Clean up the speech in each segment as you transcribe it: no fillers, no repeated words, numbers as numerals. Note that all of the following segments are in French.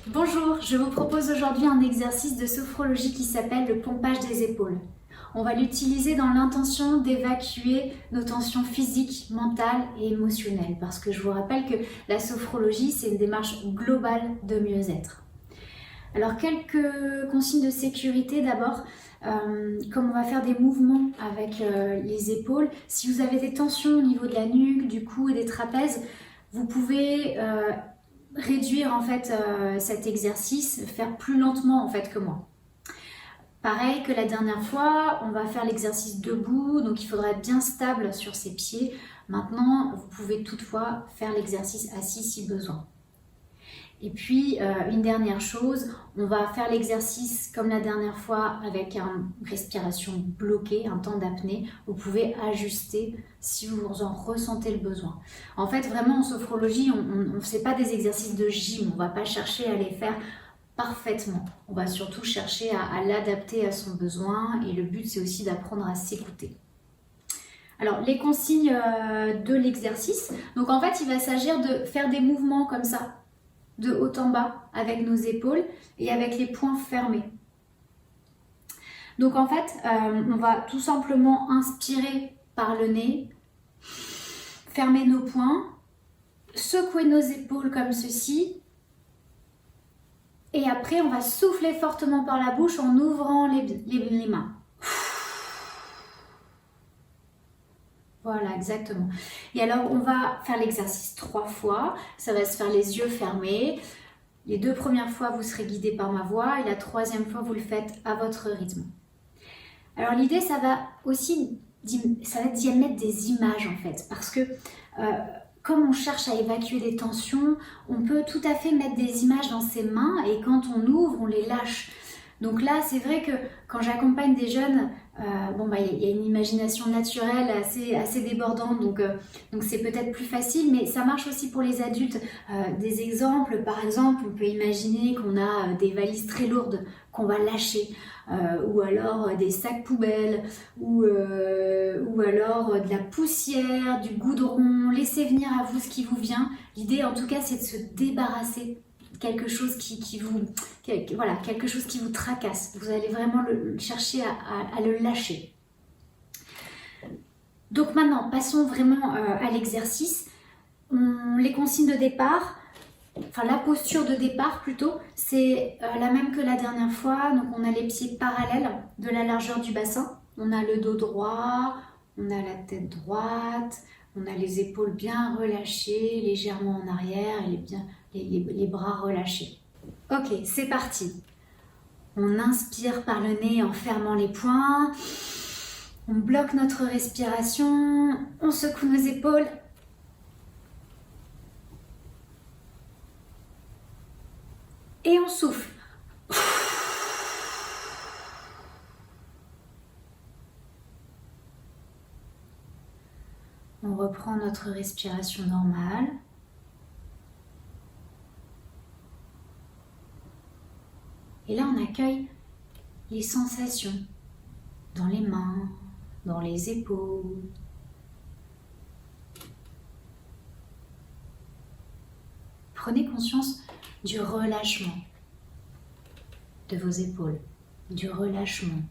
Bonjour, je vous propose aujourd'hui un exercice de sophrologie qui s'appelle le pompage des épaules. On va l'utiliser dans l'intention d'évacuer nos tensions physiques, mentales et émotionnelles parce que je vous rappelle que la sophrologie, c'est une démarche globale de mieux-être. Alors, quelques consignes de sécurité d'abord. Comme on va faire des mouvements avec les épaules, si vous avez des tensions au niveau de la nuque, du cou et des trapèzes, vous pouvez réduire en fait cet exercice, faire plus lentement en fait que moi. Pareil que la dernière fois, on va faire l'exercice debout, donc il faudra être bien stable sur ses pieds. Maintenant, vous pouvez toutefois faire l'exercice assis si besoin. Et puis, une dernière chose, on va faire l'exercice comme la dernière fois avec une respiration bloquée, un temps d'apnée. Vous pouvez ajuster si vous en ressentez le besoin. En fait, vraiment en sophrologie, on ne fait pas des exercices de gym, on ne va pas chercher à les faire parfaitement. On va surtout chercher à l'adapter à son besoin et le but, c'est aussi d'apprendre à s'écouter. Alors, les consignes de l'exercice. Donc, en fait, il va s'agir de faire des mouvements comme ça, de haut en bas avec nos épaules et avec les poings fermés. Donc en fait, on va tout simplement inspirer par le nez, fermer nos poings, secouer nos épaules comme ceci et après on va souffler fortement par la bouche en ouvrant les mains. Voilà, exactement. Et alors, on va faire l'exercice 3 fois. Ça va se faire les yeux fermés. Les 2 premières fois, vous serez guidé par ma voix et la 3e fois, vous le faites à votre rythme. Alors, l'idée, ça va d'y mettre des images en fait. Parce que comme on cherche à évacuer des tensions, on peut tout à fait mettre des images dans ses mains et quand on ouvre, on les lâche. Donc là, c'est vrai que quand j'accompagne des jeunes, y a une imagination naturelle assez débordante, donc c'est peut-être plus facile, mais ça marche aussi pour les adultes. Des exemples, par exemple, on peut imaginer qu'on a des valises très lourdes qu'on va lâcher, ou alors des sacs poubelles, ou alors de la poussière, du goudron. Laissez venir à vous ce qui vous vient. L'idée, en tout cas, c'est de se débarrasser quelque chose quelque chose qui vous tracasse. Vous allez vraiment chercher à le lâcher. Donc maintenant, passons vraiment à l'exercice. Les consignes de départ, enfin la posture de départ plutôt, c'est la même que la dernière fois. Donc on a les pieds parallèles de la largeur du bassin. On a le dos droit, on a la tête droite, on a les épaules bien relâchées, légèrement en arrière et les bras relâchés. Ok, c'est parti. On inspire par le nez en fermant les poings. On bloque notre respiration. On secoue nos épaules. Et on souffle. On reprend notre respiration normale. Et là, on accueille les sensations dans les mains, dans les épaules. Prenez conscience du relâchement de vos épaules, du relâchement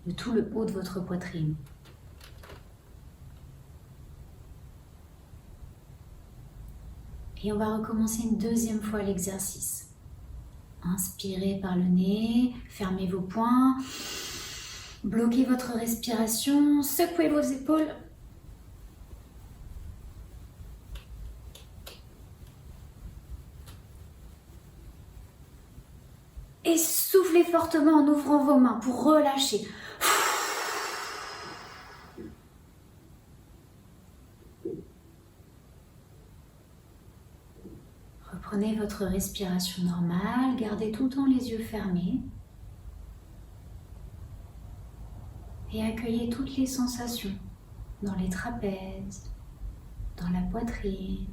de tout le haut de votre poitrine. Et on va recommencer une 2e fois l'exercice. Inspirez par le nez, fermez vos poings, bloquez votre respiration, secouez vos épaules. Et soufflez fortement en ouvrant vos mains pour relâcher. Reprenez votre respiration normale, gardez tout le temps les yeux fermés et accueillez toutes les sensations dans les trapèzes, dans la poitrine.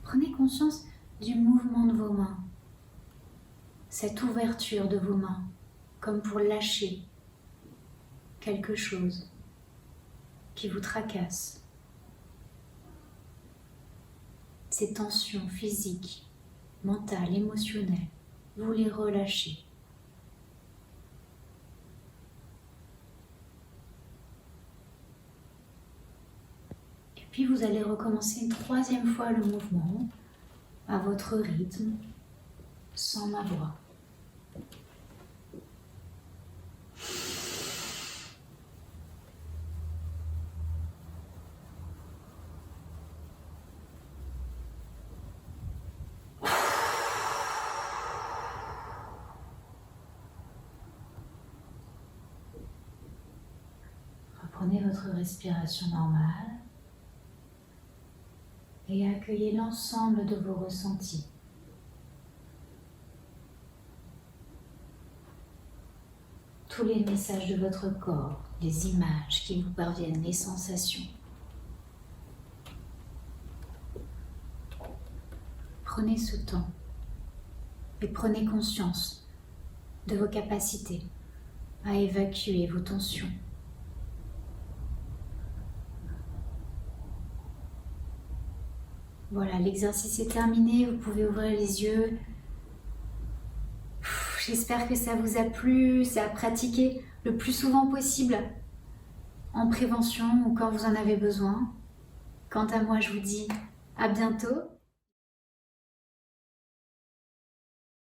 Prenez conscience du mouvement de vos mains, cette ouverture de vos mains, comme pour lâcher quelque chose qui vous tracasse. ces tensions physiques, mentales, émotionnelles, vous les relâchez. Et puis vous allez recommencer une troisième fois le mouvement à votre rythme, sans ma voix. Reprenez votre respiration normale et accueillez l'ensemble de vos ressentis. Tous les messages de votre corps, les images qui vous parviennent, les sensations. Prenez ce temps et prenez conscience de vos capacités à évacuer vos tensions. Voilà, l'exercice est terminé, vous pouvez ouvrir les yeux. J'espère que ça vous a plu, ça a pratiqué le plus souvent possible en prévention ou quand vous en avez besoin. Quant à moi, je vous dis à bientôt